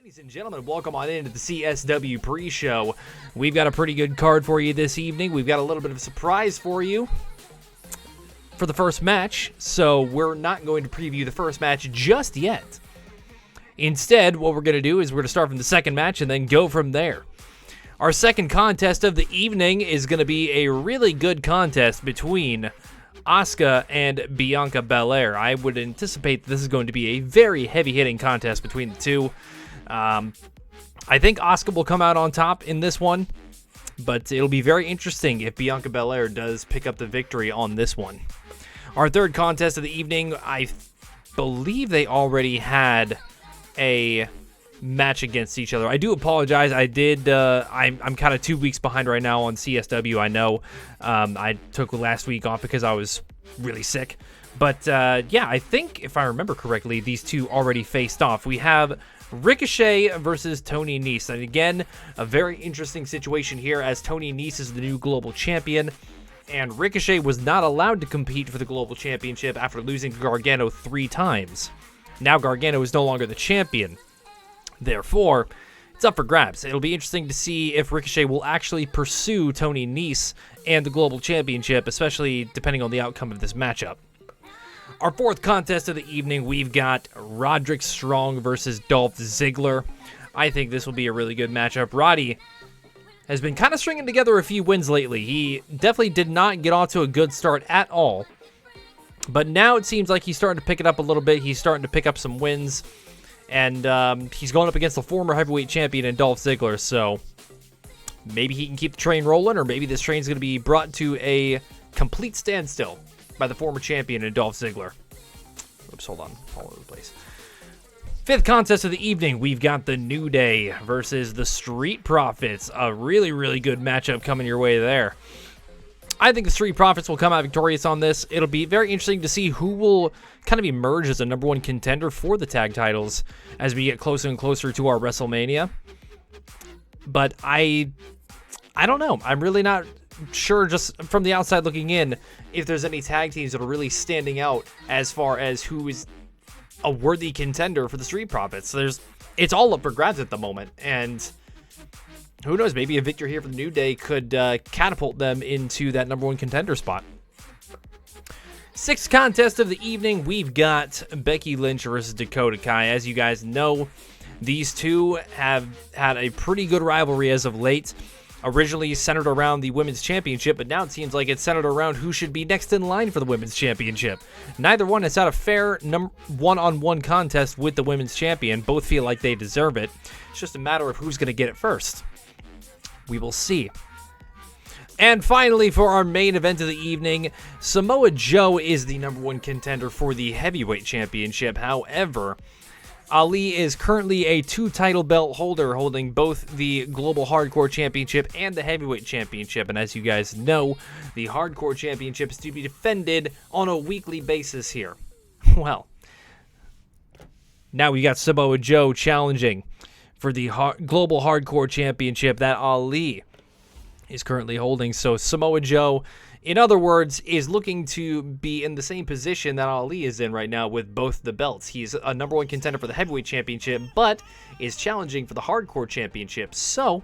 Ladies and gentlemen, welcome on into the CSW Pre Show. We've got a pretty good card for you this evening. We've got a little bit of a surprise for you for the first match, so we're not going to preview the first match just yet. Instead, what we're going to do is we're going to start from the second match and then go from there. Our second contest of the evening is going to be a really good contest between Asuka and Bianca Bel Air. I would anticipate this is going to be a very heavy-hitting contest between the two. I think Asuka will come out on top in this one, but it'll be very interesting if Bianca Bel Air does pick up the victory on this one. Our third contest of the evening, I believe they already had a match against each other. I do apologize. I'm kind of 2 weeks behind right now on CSW. I know I took last week off because I was really sick. But yeah, I think if I remember correctly, these two already faced off. We have Ricochet versus Tony Nese. And again, a very interesting situation here as Tony Nese is the new global champion. And Ricochet was not allowed to compete for the global championship after losing to Gargano 3 times. Now Gargano is no longer the champion. Therefore, it's up for grabs. It'll be interesting to see if Ricochet will actually pursue Tony Nese and the global championship, especially depending on the outcome of this matchup. Our fourth contest of the evening, we've got Roderick Strong versus Dolph Ziggler. I think this will be a really good matchup. Roddy has been kind of stringing together a few wins lately. He definitely did not get off to a good start at all. But now it seems like he's starting to pick it up a little bit. He's starting to pick up some wins. And he's going up against the former heavyweight champion in Dolph Ziggler. So maybe he can keep the train rolling, or maybe this train's going to be brought to a complete standstill by the former champion in Dolph Ziggler. Oops, hold on. All over the place. Fifth contest of the evening, we've got the New Day versus the Street Profits. A really, really good matchup coming your way there. I think the Street Profits will come out victorious on this. It'll be very interesting to see who will kind of emerge as a number one contender for the tag titles as we get closer and closer to our WrestleMania. But I don't know. I'm really not sure, just from the outside looking in, if there's any tag teams that are really standing out as far as who is a worthy contender for the Street Profits. It's all up for grabs at the moment, and who knows, maybe a victory here for the New Day could catapult them into that number one contender spot. Sixth contest of the evening, we've got Becky Lynch versus Dakota Kai. As you guys know, these two have had a pretty good rivalry as of late. Originally centered around the Women's Championship, but now it seems like it's centered around who should be next in line for the Women's Championship. Neither one has had a fair one-on-one contest with the Women's Champion. Both feel like they deserve it. It's just a matter of who's going to get it first. We will see. And finally, for our main event of the evening, Samoa Joe is the number one contender for the Heavyweight Championship. However, Ali is currently a 2-title belt holder, holding both the Global Hardcore Championship and the Heavyweight Championship. And as you guys know, the Hardcore Championship is to be defended on a weekly basis here. Well, now we got Samoa Joe challenging for the Global Hardcore Championship that Ali is currently holding. So Samoa Joe, in other words, is looking to be in the same position that Ali is in right now with both the belts. He's a number one contender for the Heavyweight Championship, but is challenging for the Hardcore Championship. So,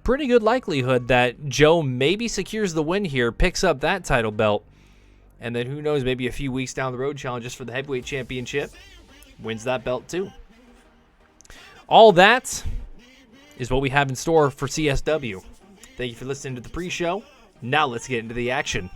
pretty good likelihood that Joe maybe secures the win here, picks up that title belt, and then who knows, maybe a few weeks down the road challenges for the Heavyweight Championship, wins that belt too. All that is what we have in store for CSW. Thank you for listening to the pre-show. Now let's get into the action.